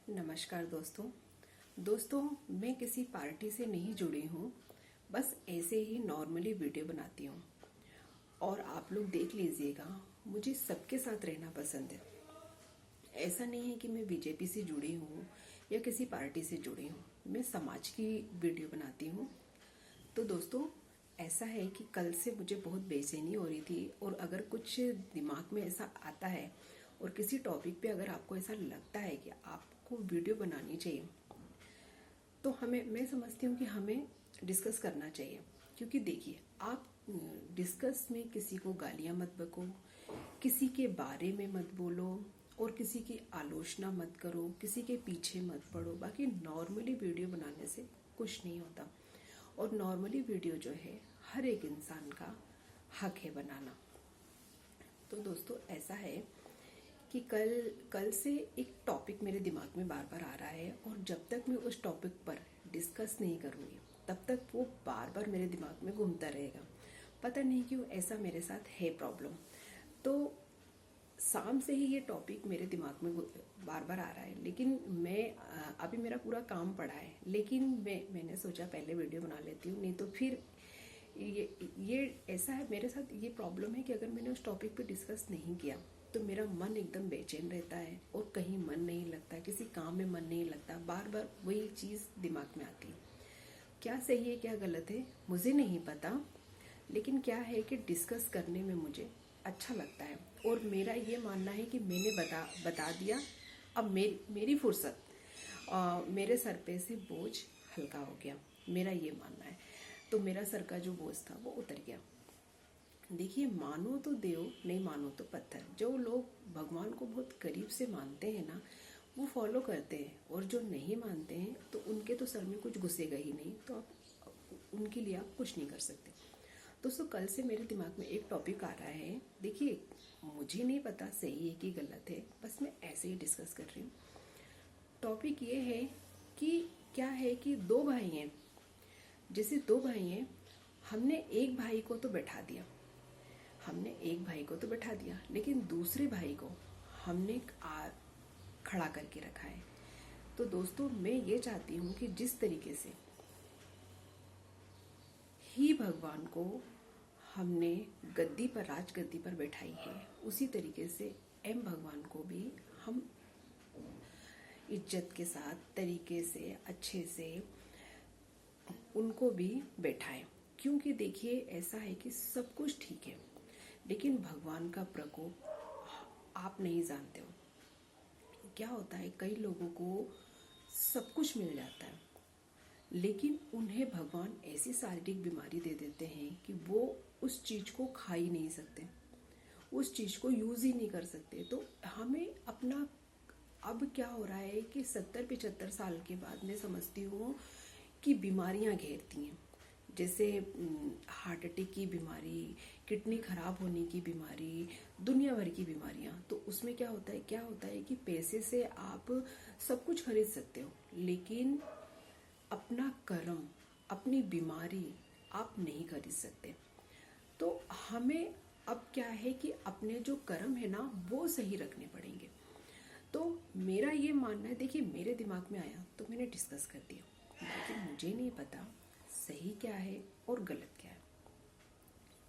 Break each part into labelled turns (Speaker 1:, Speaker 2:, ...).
Speaker 1: नमस्कार दोस्तों मैं किसी पार्टी से नहीं जुड़ी हूँ। बस ऐसे ही नॉर्मली वीडियो बनाती हूँ और आप लोग देख लीजिएगा। मुझे सबके साथ रहना पसंद है। ऐसा नहीं है कि मैं बीजेपी से जुड़ी हूँ या किसी पार्टी से जुड़ी हूँ। मैं समाज की वीडियो बनाती हूँ। तो दोस्तों, ऐसा है कि कल से मुझे बहुत बेचैनी हो रही थी, और अगर कुछ दिमाग में ऐसा आता है और किसी टॉपिक पे अगर आपको ऐसा लगता है कि आपको वीडियो बनानी चाहिए, तो मैं समझती हूँ कि हमें डिस्कस करना चाहिए। क्योंकि देखिए, आप डिस्कस में किसी को गालियाँ मत बको, किसी के बारे में मत बोलो, और किसी की आलोचना मत करो, किसी के पीछे मत पड़ो। बाकी नॉर्मली वीडियो बनाने से कुछ नहीं होता, और नॉर्मली वीडियो जो है हर एक इंसान का हक है बनाना। तो दोस्तों, ऐसा है कि कल से एक टॉपिक मेरे दिमाग में बार बार आ रहा है, और जब तक मैं उस टॉपिक पर डिस्कस नहीं करूँगी तब तक वो बार बार मेरे दिमाग में घूमता रहेगा। पता नहीं क्यों ऐसा मेरे साथ है प्रॉब्लम। तो शाम से ही ये टॉपिक मेरे दिमाग में बार बार आ रहा है, लेकिन अभी मेरा पूरा काम पड़ा है, लेकिन मैंने सोचा पहले वीडियो बना लेती हूँ, नहीं तो फिर ये ऐसा है मेरे साथ। ये प्रॉब्लम है कि अगर मैंने उस टॉपिक पे डिस्कस नहीं किया तो मेरा मन एकदम बेचैन रहता है, और कहीं मन नहीं लगता, किसी काम में मन नहीं लगता, बार बार वही चीज़ दिमाग में आती है। क्या सही है क्या गलत है मुझे नहीं पता, लेकिन क्या है कि डिस्कस करने में मुझे अच्छा लगता है। और मेरा ये मानना है कि मैंने बता दिया। अब मेरी फुर्सत, मेरे सर पे से बोझ हल्का हो गया, मेरा ये मानना है। तो मेरा सर का जो बोझ था वो उतर गया। देखिए, मानो तो देव, नहीं मानो तो पत्थर। जो लोग भगवान को बहुत करीब से मानते हैं ना, वो फॉलो करते हैं, और जो नहीं मानते हैं तो उनके तो सर में कुछ घुसेगा ही नहीं, तो आप उनके लिए आप कुछ नहीं कर सकते। दोस्तों, कल से मेरे दिमाग में एक टॉपिक आ रहा है। देखिए, मुझे नहीं पता सही है कि गलत है, बस मैं ऐसे ही डिस्कस कर रही हूँ। टॉपिक ये है कि क्या है कि दो भाई हैं। जैसे दो भाई हैं, हमने एक भाई को तो बैठा दिया, लेकिन दूसरे भाई को हमने खड़ा करके रखा है। तो दोस्तों, मैं ये चाहती हूँ कि जिस तरीके से ही भगवान को हमने राज गद्दी पर बैठाई है, उसी तरीके से एम भगवान को भी हम इज्जत के साथ, तरीके से, अच्छे से उनको भी बैठाएं। क्योंकि देखिए, ऐसा है कि सब कुछ ठीक है, लेकिन भगवान का प्रकोप आप नहीं जानते हो। क्या होता है, कई लोगों को सब कुछ मिल जाता है, लेकिन उन्हें भगवान ऐसी शारीरिक बीमारी दे देते हैं कि वो उस चीज़ को खा ही नहीं सकते, उस चीज़ को यूज़ ही नहीं कर सकते। तो हमें अपना, अब क्या हो रहा है कि 70-75 साल के बाद मैं समझती हूँ कि बीमारियाँ घेरती हैं। जैसे हार्ट अटैक की बीमारी, किडनी खराब होने की बीमारी, दुनिया भर की बीमारियां। तो उसमें क्या होता है कि पैसे से आप सब कुछ खरीद सकते हो, लेकिन अपना कर्म, अपनी बीमारी आप नहीं खरीद सकते। तो हमें अब क्या है कि अपने जो कर्म है ना, वो सही रखने पड़ेंगे। तो मेरा ये मानना है, देखिए मेरे दिमाग में आया तो मैंने डिस्कस कर दिया, लेकिन मुझे नहीं पता सही क्या है और गलत क्या है।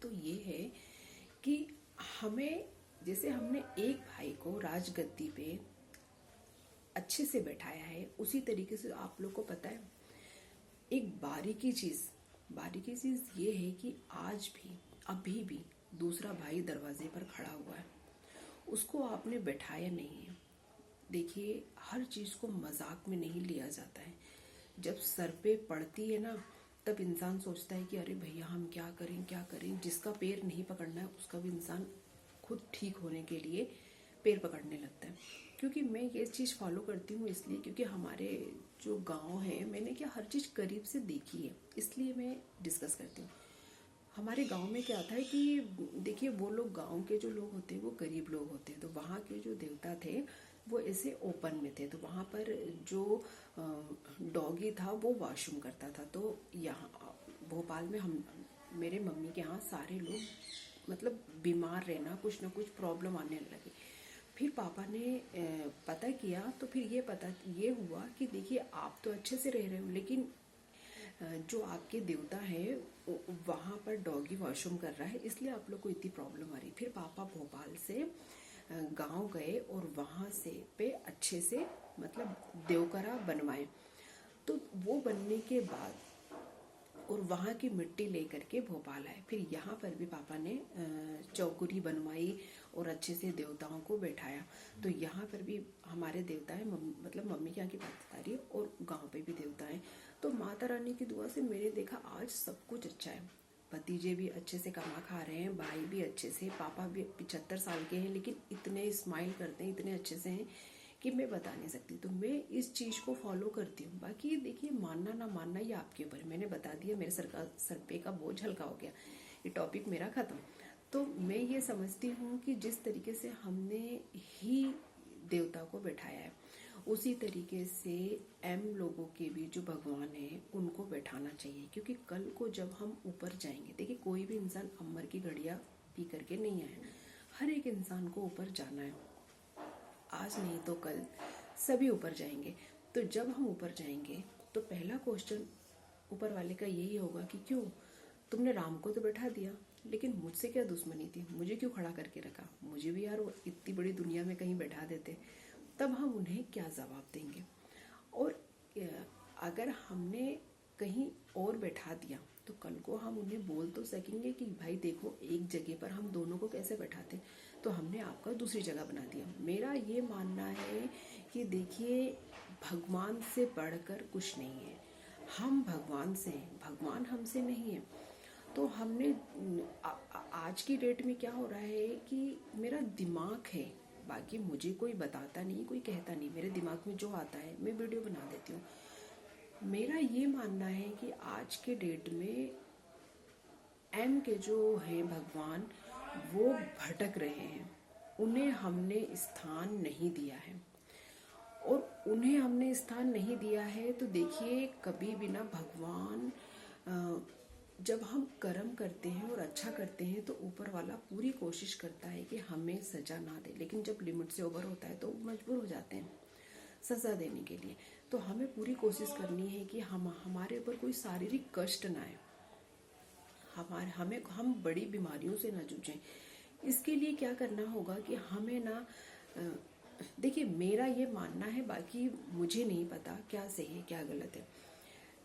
Speaker 1: तो ये है कि हमें, जैसे हमने एक भाई को राजगद्दी पे अच्छे से बैठाया है, उसी तरीके से आप लोग को पता है एक बारीकी चीज़ ये है कि आज भी, अभी भी दूसरा भाई दरवाजे पर खड़ा हुआ है, उसको आपने बैठाया नहीं है। देखिए, हर चीज़ को मजाक में नहीं लिया जाता है। जब सर पे पड़ती है ना, तब इंसान सोचता है कि अरे भैया हम क्या करें। जिसका पैर नहीं पकड़ना है उसका भी इंसान खुद ठीक होने के लिए पैर पकड़ने लगता है। क्योंकि मैं ये चीज़ फॉलो करती हूँ इसलिए, क्योंकि हमारे जो गांव है, मैंने क्या हर चीज़ करीब से देखी है, इसलिए मैं डिस्कस करती हूँ। हमारे गांव में क्या था कि देखिए, वो लोग, गांव के जो लोग होते हैं वो गरीब लोग होते हैं, तो वहाँ के जो देवता थे वो ऐसे ओपन में थे। तो वहाँ पर जो डॉगी था वो वॉशरूम करता था। तो यहाँ भोपाल में मेरे मम्मी के यहाँ सारे लोग मतलब बीमार रहना, कुछ ना कुछ प्रॉब्लम आने लगी। फिर पापा ने पता किया तो फिर ये हुआ कि देखिए आप तो अच्छे से रह रहे हो, लेकिन जो आपके देवता है वहाँ पर डॉगी वॉशरूम कर रहा है, इसलिए आप लोग को इतनी प्रॉब्लम आ रही। फिर पापा भोपाल से गांव गए और वहाँ से पे अच्छे से मतलब देवकरा बनवाए। तो वो बनने के बाद और वहाँ की मिट्टी लेकर के भोपाल आए। फिर यहाँ पर भी पापा ने चौकुरी बनवाई और अच्छे से देवताओं को बैठाया। तो यहाँ पर भी हमारे देवता है, मतलब मम्मी के यहाँ की बात बता रही है, और गांव पे भी देवता है। तो माता रानी की दुआ से मैंने देखा आज सब कुछ अच्छा है। भतीजे भी अच्छे से कमा खा रहे हैं, भाई भी अच्छे से, पापा भी 75 साल के हैं लेकिन इतने स्माइल करते हैं, इतने अच्छे से हैं कि मैं बता नहीं सकती। तो मैं इस चीज़ को फॉलो करती हूँ। बाकी देखिए मानना ना मानना ये आपके ऊपर, मैंने बता दिया, मेरे सर पे का बोझ हल्का हो गया, ये टॉपिक मेरा ख़त्म। तो मैं ये समझती हूँ कि जिस तरीके से हमने ही देवता को बैठाया है उसी तरीके से एम लोगों के भी जो भगवान है उनको बैठाना चाहिए। क्योंकि कल को जब हम ऊपर जाएंगे, देखिए कोई भी इंसान अमर की घड़ियाँ पी करके नहीं आया, हर एक इंसान को ऊपर जाना है, आज नहीं तो कल सभी ऊपर जाएंगे। तो जब हम ऊपर जाएंगे तो पहला क्वेश्चन ऊपर वाले का यही होगा कि क्यों तुमने राम को तो बैठा दिया, लेकिन मुझसे क्या दुश्मनी थी, मुझे क्यों खड़ा करके रखा, मुझे भी यार वो इतनी बड़ी दुनिया में कहीं बैठा देते। तब हम उन्हें क्या जवाब देंगे। और अगर हमने कहीं और बैठा दिया तो कल को हम उन्हें बोल तो सकेंगे कि भाई देखो एक जगह पर हम दोनों को कैसे बैठाते, तो हमने आपका दूसरी जगह बना दिया। मेरा ये मानना है कि देखिए भगवान से बढ़कर कुछ नहीं है, हम भगवान से हैं, भगवान हमसे नहीं है। तो हमने आज की डेट में क्या हो रहा है कि मेरा दिमाग है, बाकी मुझे कोई बताता नहीं, कोई कहता नहीं, मेरे दिमाग में जो आता है मैं वीडियो बना देती हूँ। मेरा ये मानना है कि आज के डेट में एम के जो है भगवान वो भटक रहे हैं, उन्हें हमने स्थान नहीं दिया है। और उन्हें हमने स्थान नहीं दिया है तो देखिए कभी भी ना भगवान जब हम कर्म करते हैं और अच्छा करते हैं तो ऊपर वाला पूरी कोशिश करता है कि हमें सजा ना दे, लेकिन जब लिमिट से ओवर होता है तो मजबूर हो जाते हैं सजा देने के लिए। तो हमें पूरी कोशिश करनी है कि हमारे ऊपर कोई शारीरिक कष्ट ना आए, हम बड़ी बीमारियों से ना जूझें। इसके लिए क्या करना होगा कि हमें ना देखिए मेरा ये मानना है, बाकी मुझे नहीं पता क्या सही है क्या गलत है।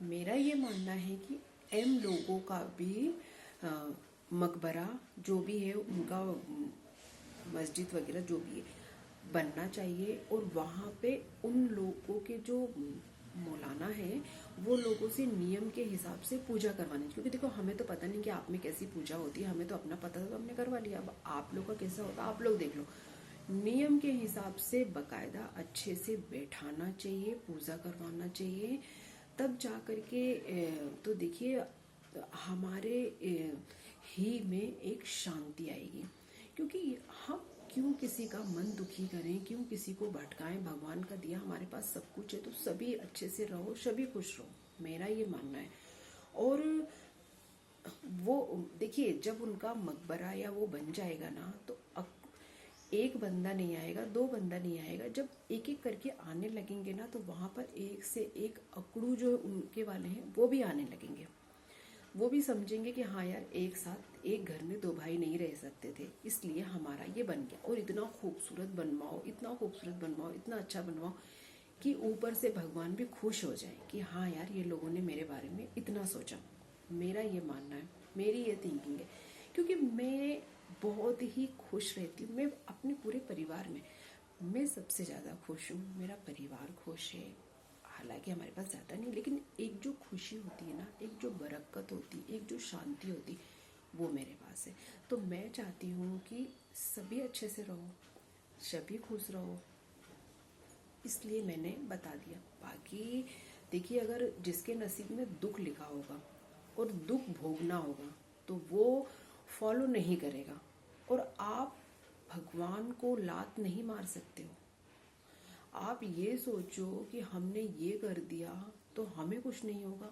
Speaker 1: मेरा ये मानना है कि एम लोगों का भी मकबरा जो भी है उनका मस्जिद वगैरह जो भी है बनना चाहिए, और वहाँ पे उन लोगों के जो मौलाना है वो लोगों से नियम के हिसाब से पूजा करवानी चाहिए। क्योंकि देखो हमें तो पता नहीं कि आप में कैसी पूजा होती है, हमें तो अपना पता था तो हमने करवा लिया। अब आप लोग का कैसा होता है आप लोग देख लो। नियम के हिसाब से बकायदा अच्छे से बैठाना चाहिए, पूजा करवाना चाहिए, तब जा कर के तो देखिए हमारे ही में एक शांति आएगी। क्योंकि हम क्यों किसी का मन दुखी करें, क्यों किसी को भटकाएं। भगवान का दिया हमारे पास सब कुछ है तो सभी अच्छे से रहो, सभी खुश रहो, मेरा ये मानना है। और वो देखिए जब उनका मकबरा या वो बन जाएगा ना तो एक बंदा नहीं आएगा, दो बंदा नहीं आएगा, जब एक एक करके आने लगेंगे ना तो वहाँ पर एक से एक अकड़ू जो उनके वाले हैं वो भी आने लगेंगे। वो भी समझेंगे कि हाँ यार एक साथ एक घर में दो भाई नहीं रह सकते थे, इसलिए हमारा ये बन गया। और इतना खूबसूरत बनवाओ, इतना खूबसूरत बनवाओ, इतना अच्छा बनवाओ कि ऊपर से भगवान भी खुश हो जाए कि हाँ यार ये लोगों ने मेरे बारे में इतना सोचा। मेरा ये मानना है, मेरी ये थिंकिंग है। क्योंकि मैं बहुत ही खुश रहती हूँ, मैं अपने पूरे परिवार में मैं सबसे ज़्यादा खुश हूँ, मेरा परिवार खुश है। हालांकि हमारे पास ज़्यादा नहीं, लेकिन एक जो खुशी होती है ना, एक जो बरकत होती है, एक जो शांति होती, वो मेरे पास है। तो मैं चाहती हूँ कि सभी अच्छे से रहो, सभी खुश रहो, इसलिए मैंने बता दिया। बाकी देखिए अगर जिसके नसीब में दुख लिखा होगा और दुख भोगना होगा तो वो फॉलो नहीं करेगा। और आप भगवान को लात नहीं मार सकते हो। आप ये सोचो कि हमने ये कर दिया तो हमें कुछ नहीं होगा,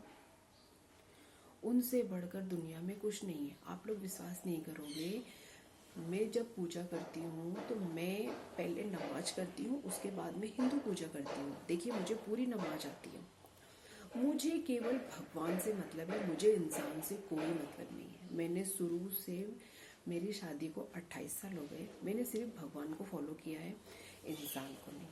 Speaker 1: उनसे बढ़कर दुनिया में कुछ नहीं है। आप लोग विश्वास नहीं करोगे, मैं जब पूजा करती हूँ तो मैं पहले नमाज करती हूँ, उसके बाद में हिंदू पूजा करती हूँ। देखिए, मुझे पूरी नमाज आती है। मुझे केवल भगवान से मतलब है, मुझे इंसान से कोई मतलब नहीं है। मैंने शुरू से, मेरी शादी को 28 साल हो गए, मैंने सिर्फ भगवान को फॉलो किया है, इंसान को नहीं।